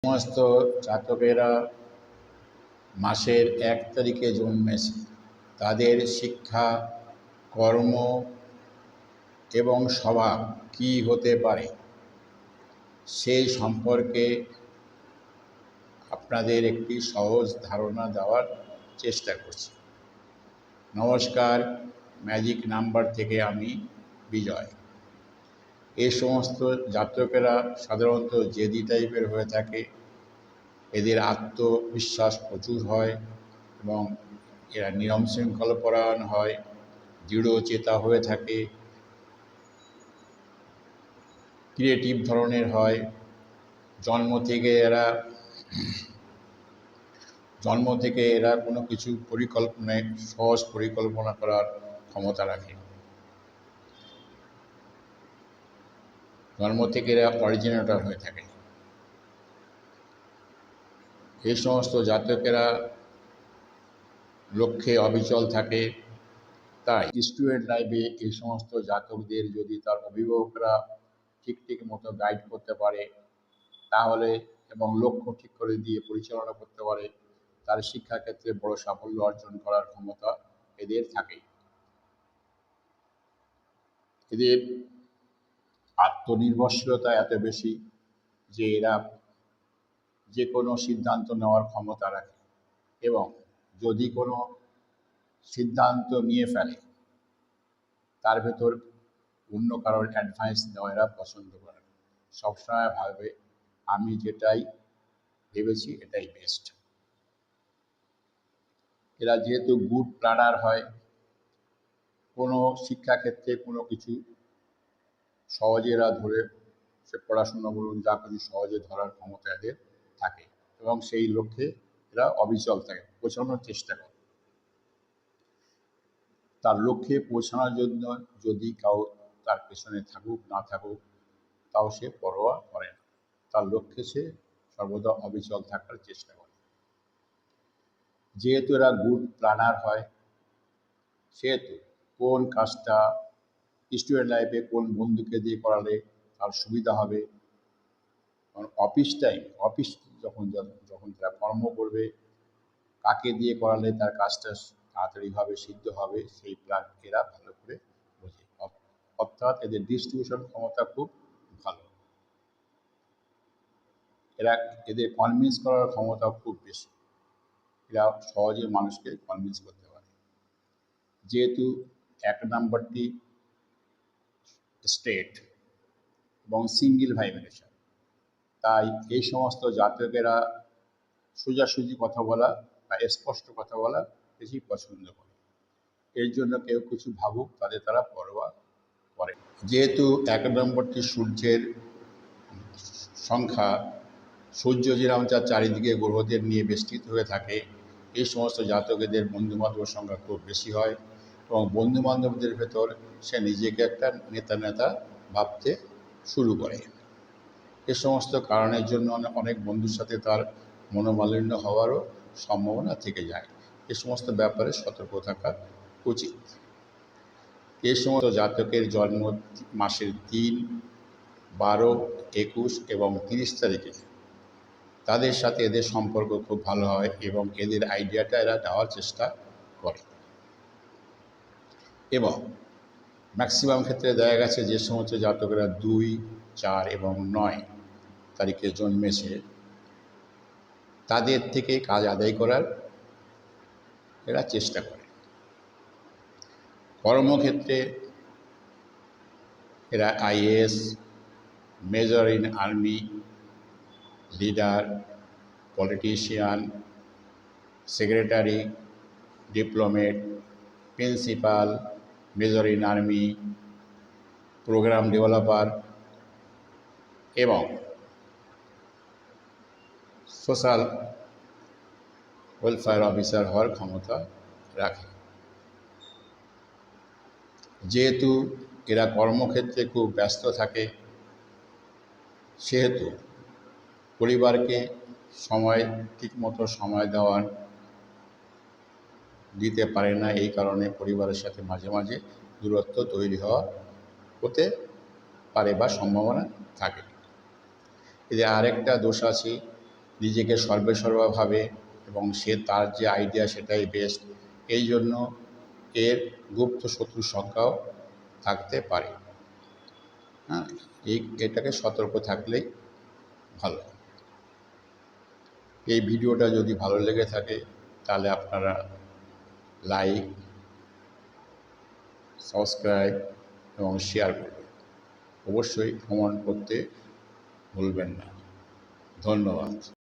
সমস্ত জাতকেরা মাসের 1 তারিখে জন্মেছে তাদের শিক্ষা, কর্ম এবং স্বভাব কী হতে পারে সেই সম্পর্কে আপনাদের একটি সহজ ধারণা দেওয়ার চেষ্টা করছি। নমস্কার, ম্যাজিক নাম্বার থেকে আমি বিজয়। এই সমস্ত জাতকেরা সাধারণত জেদি টাইপের হয়ে থাকে, এদের আত্মবিশ্বাস প্রচুর হয় এবং এরা নিয়ম শৃঙ্খলাপরায়ণ হয়, দৃঢ়চেতা হয়ে থাকে, ক্রিয়েটিভ ধরনের হয়। জন্ম থেকে এরা কোনো কিছু সহজ পরিকল্পনা করার ক্ষমতা রাখে। জন্ম থেকে এরা অরিজিনেটর হয়ে থাকে। এই সমস্ত জাতকেরা লক্ষ্যে অবিচল থাকে। তাই স্টুডেন্ট লাইফে এই সমস্ত জাতকদের যদি তার অভিভাবকরা ঠিক মতো গাইড করতে পারে তাহলে এবং লক্ষ্য ঠিক করে দিয়ে পরিচালনা করতে পারে, তার শিক্ষাক্ষেত্রে বড় সাফল্য অর্জন করার ক্ষমতা এদের থাকে। এদের আত্মনির্ভরশীলতা এত বেশি যে এরা যে কোনো সিদ্ধান্ত নেওয়ার ক্ষমতা রাখে এবং যদি কোনো সিদ্ধান্ত নিয়ে ফেলে তার ভেতর অন্য কারোর অ্যাডভাইস নেওয়া এরা পছন্দ করে। সবসময় ভাবে আমি যেটাই ভেবেছি এটাই বেস্ট। এরা যেহেতু গুড প্ল্যানার হয়, কোনো শিক্ষাক্ষেত্রে কোনো কিছু সহজে এরা ধরে, সে পড়াশোনা বলুন যা কিছু সহজে ধরার ক্ষমতা এদের থাকে এবং সেই লক্ষ্যে এরা অবিচল থাকে, পৌঁছানোর চেষ্টা করে। তার লক্ষ্যে পৌঁছানোর জন্য যদি তার পেছনে থাকুক না থাকুক তাও সে পরোয়া করে না, তার লক্ষ্যে সে সর্বদা অবিচল থাকার চেষ্টা করে। যেহেতু এরা গুড প্ল্যানার হয়, সেহেতু কোন কাজটা স্টুডেন্ট লাইফে কোন বন্ধুকে দিয়ে করালে তার সুবিধা হবে, অফিস যখন তারা কর্ম করবে কাকে দিয়ে করালে তার কাজটা তাড়াতাড়িভাবে সিদ্ধ হবে সেই প্ল্যান এরা ভালো করে বোঝে। অর্থাৎ এদের ডিস্ট্রিবিউশন ক্ষমতা খুব ভালো। এদের কনভিন্স করার ক্ষমতা খুব বেশি। এরা সহজে মানুষকে কনভিন্স করতে পারে। যেহেতু 1 নাম্বারটি স্ট্রেট এবং সিঙ্গেল ভাইব্রেশন, তাই এই সমস্ত জাতকেরা সোজাসুজি কথা বলা বা স্পষ্ট কথা বলা বেশি পছন্দ করে। এর জন্য কেউ কিছু ভাবুক তারা পরোয়া করে। যেহেতু 1 নম্বরটি সূর্যের সংখ্যা, সূর্য যেরকম তার চারিদিকে গ্রহদের নিয়ে বেষ্টিত হয়ে থাকে, এই সমস্ত জাতকেদের বন্ধুবান্ধবের সংখ্যা খুব বেশি হয় এবং বন্ধুবান্ধবদের ভেতর সে নিজেকে একটা নেতা ভাবতে শুরু করে। এ সমস্ত কারণের জন্য অনেক বন্ধুর সাথে তার মনোমালিন্য হওয়ারও সম্ভাবনা থেকে যায়। এ সমস্ত ব্যাপারে সতর্ক থাকা উচিত। এই সমস্ত জাতকের জন্ম মাসের 3, 12, 21 এবং 30 তারিখে তাদের সাথে এদের সম্পর্ক খুব ভালো হয় এবং এদের আইডিয়াটা এরা দেওয়ার চেষ্টা করে। এবং ম্যাক্সিমাম ক্ষেত্রে দেখা গেছে যে সমস্ত জাতকেরা 2, 4 এবং 9 তারিখে জন্মেছে তাদের থেকে কাজ আদায় করার এরা চেষ্টা করে। কর্মক্ষেত্রে এরা IAS, major in army, leader, politician, secretary, diplomat, principal, major in army, program developer এবং সোশ্যাল ওয়েলফেয়ার অফিসার হওয়ার ক্ষমতা রাখে। যেহেতু এরা কর্মক্ষেত্রে খুব ব্যস্ত থাকে, সেহেতু পরিবারকে ঠিকমতো সময় দিতে পারে না। এই কারণে পরিবারের সাথে মাঝে মাঝে দূরত্ব তৈরি হতে পারে বা সম্ভাবনা থাকে। এদের আরেকটা দোষ আছে, নিজেকে সর্বেসর্বা ভাবে এবং সে তার যে আইডিয়া সেটাই বেস্ট, এই জন্য এর গুপ্ত শত্রুর সংখ্যাও থাকতে পারে। হ্যাঁ, এটাকে সতর্ক থাকলেই ভালো। এই ভিডিওটা যদি ভালো লেগে থাকে তাহলে আপনারা লাইক, সাবস্ক্রাইব এবং শেয়ার করবেন। অবশ্যই কমেন্ট করতে ভুলবেন না। ধন্যবাদ।